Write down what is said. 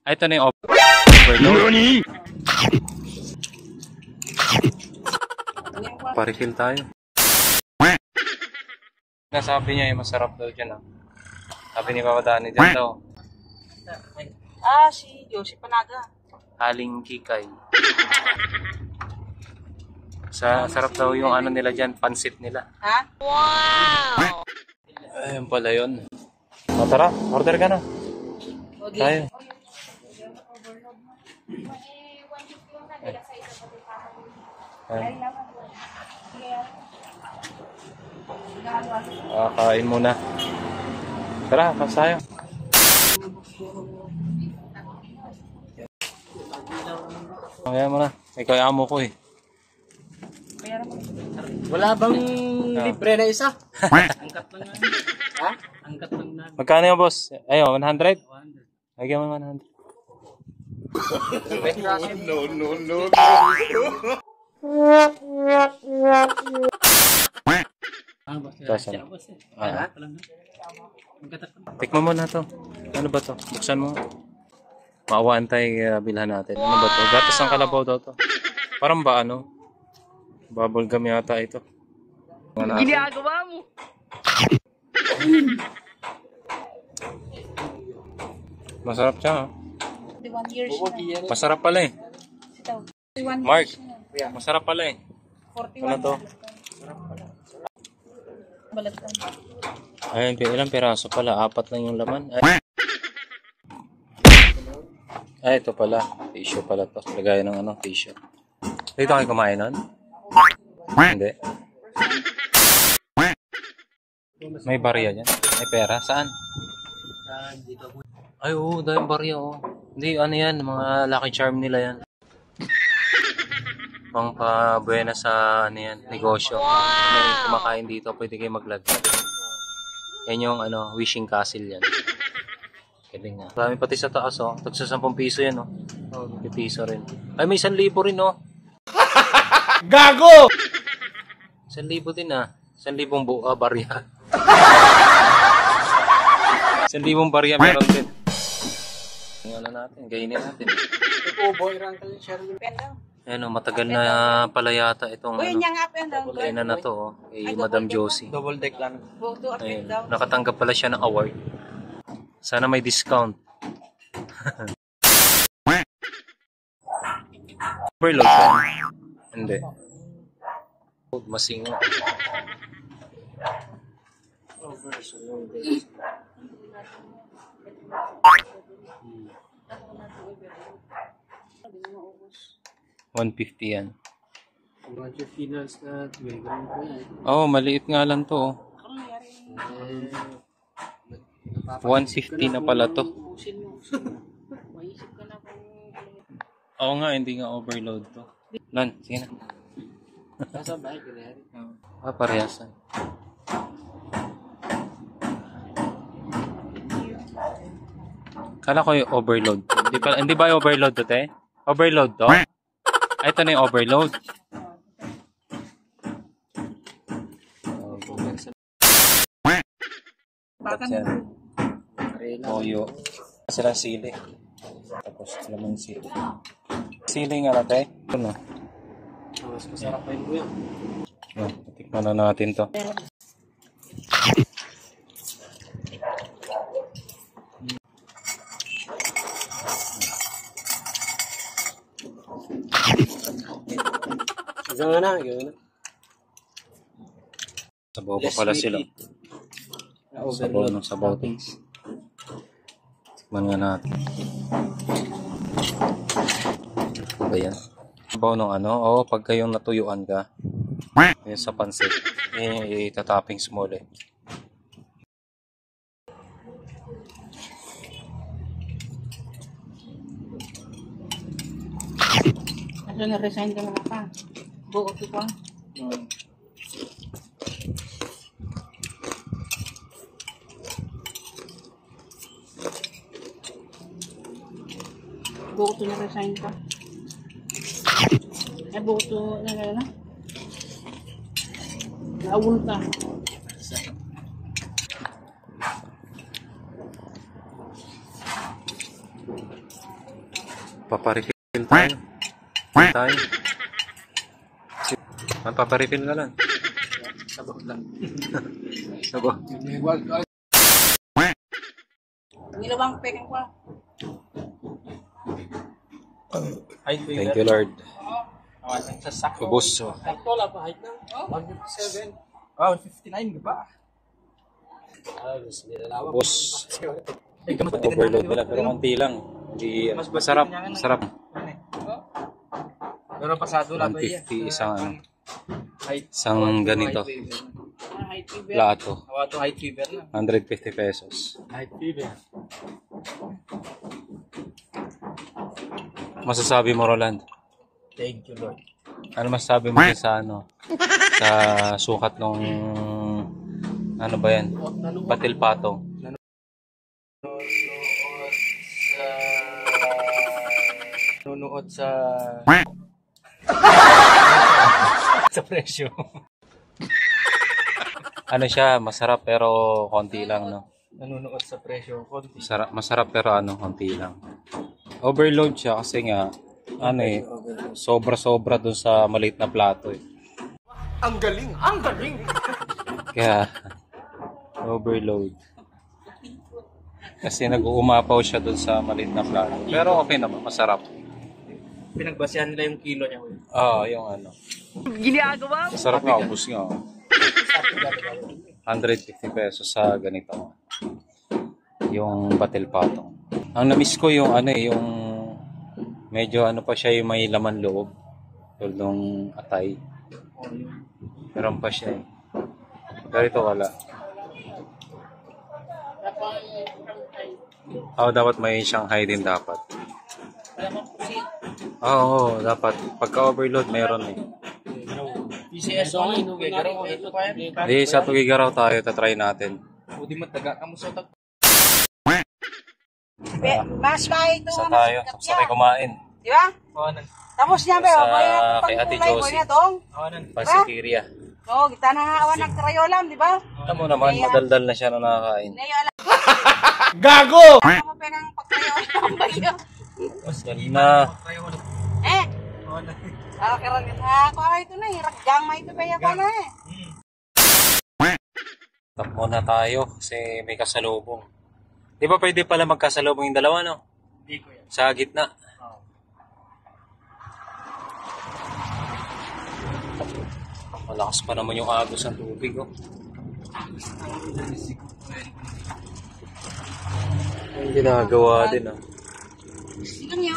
Ay, ito na yung overload. Pa-refill tayo. Nasabi niya yung masarap daw dyan. Sabi ni Papa Dani dyan daw. Si Josie Panaga. Haling Kikay. Sarap daw yung ano nila dyan, pansit nila. Ha? Wow! Ayun pala yun. O tara, order ka na. Tayo. Kain muna. Tara, kapas tayo. Kaya mo na. Ikaw yung amo ko eh. Wala bang libre na isa? Angkat lang na. Ha? Angkat lang na. Magkano yung boss? Ayun, 100? Lagyan mo 100. No. Tikman mo na to. Ano ba to? Buksan mo. Maawaan tayo bilhan natin. Ano ba to? Gatas ng kalabaw daw to. Parang ba ano? Bubble gum yata ito. Ginagawa mo! Masarap siya ha? 41 years na. Masarap pala eh. Mark, masarap pala eh. 41 Ano to? Balatan. Ayun, ilang piraso pala? 4 lang yung laman. Ay, ito pala. Tissue pala to. Lagayan ng ano, tissue. Dito kayo kumain nun? Hindi. May barya dyan? May pera? Saan? Ay, oo. Dahil barya, oo. Hindi, ano yan. Mga Lucky Charm nila yan. Pang pabuena sa ano yan, negosyo. May kumakain dito, pwede kayo maglagay. Yan yung ano, wishing castle yan. Galing nga. Marami pati sa taas, oh. Tagsa 10 piso yan, oh. 10 piso rin. Ay, may 1,000 rin, oh. Gago! 1,000 din, ah. 1,000 barya. 1,000 barya meron din. Ano natin, gainin natin. Boy rank ka share mo. Ayan, oh, matagal na pala yata itong Uy, ano. niya nga pa yan daw. Kainan na to, oh. Kay Madam Josie. Double deck lang. Boto at Ayun, daw. nakatanggap pala siya ng award. Sana may discount. Overload ba? Hindi. Masingo. $150 yan. Finals na 12 gram po yan. Oh, maliit nga lang to, oh. 150 na pala to. Oo nga, hindi nga overload to. Lan, sige na. Nasa bahay ko na yan. Parehasan. Kala ko yung overload. Hindi ba yung overload to, te? Overload to? Ay, ito na yung overload. Baka Yan. na. Toyo. Sila sili. Tapos lamang sili. Sili nga natin. Ito na. Mas masarap pa yun po yan. Tikman na natin to. Gawin na, gawin na. Sabaw pa pala sila. Sabaw ng sabaw to. Tikman nga natin. Ano ba yan? Sabaw ng ano? Oo, pagka yung natuyuan ka. Yan sa pansit. Itatapping small eh. Ano na-resign ka na pa? Buot ko pa. Buot na-resign ka. Ay, buot na. Naawon ka. Magpaparefill tayo. Tayo. Magpaparefill ka lang. Sabak lang. Sabo. Nila bang peking ko? Thank you, Lord. Awan sa sakto. Ubus. Sakto lang pa height na. 157. Ah, 159 ba? Ubus. Overload nila pero konti lang. Hindi masarap. Masarap. Pero pasado lang ba yan? 150 isang ano. Height. Isang ganito. Height fever. Plato. Awa to height fever na. 150 pesos. Height fever. Masasabi mo, Roland? Thank you, Lord. Ano masasabi mo sa ano? Sa sukat nung ano ba yan? Batil patong. Nunuot sa sa presyo. Ano siya, masarap pero konti lang, no? Nanunuot sa presyo. Konti. Masarap pero ano, konti lang. Overload siya kasi nga, ano eh, sobra-sobra dun sa maliit na plato eh. Ang galing! Ang galing! Kaya, overload. Kasi nag-uumapaw siya dun sa maliit na plato. Pero okay naman, masarap. Pinagbasehan nila yung kilo niya. Oo, yung ano. Ginagawa mo? Masarap nga, ubus nga. 150 pesos sa ganito. Yung batil patong. Ang na-miss ko yung ano eh, yung medyo ano pa siya yung may laman loob. Tulad nung atay. Meron pa siya eh. Pero ito wala. Dapat may Shanghai din dapat. Oo, dapat. Pagka-overload, meron eh. PCS only, no? Gagaro ko ito pa yan. Hindi, sa Tugigaraw tayo, tatry natin. O di mataga ka mo sa tag. Mas kahit ito. Sa tayo, sabay kumain. Di ba? Awanan. Tapos niya, Sa pero kay Ate Josie. Awanan. Pasitiria. Oo, kita na nga awan nagtrayolam, di ba? Alam mo naman, madaldal na siya na nakakain. Ngayon alam Gago! mo pa ng pagtrayolam ba yun? Kanina, Eh, Awanan. kiran ako ito na, rakyang may ito kaya pa na eh. takbo na tayo kasi may kasalubong. Di ba pwede pala magkasalubong yung dalawa, no? Hindi ko yan. Sa gitna. Malakas pa naman yung agos ng tubig, oh. Yung ginagawa din, ah. Sino niya?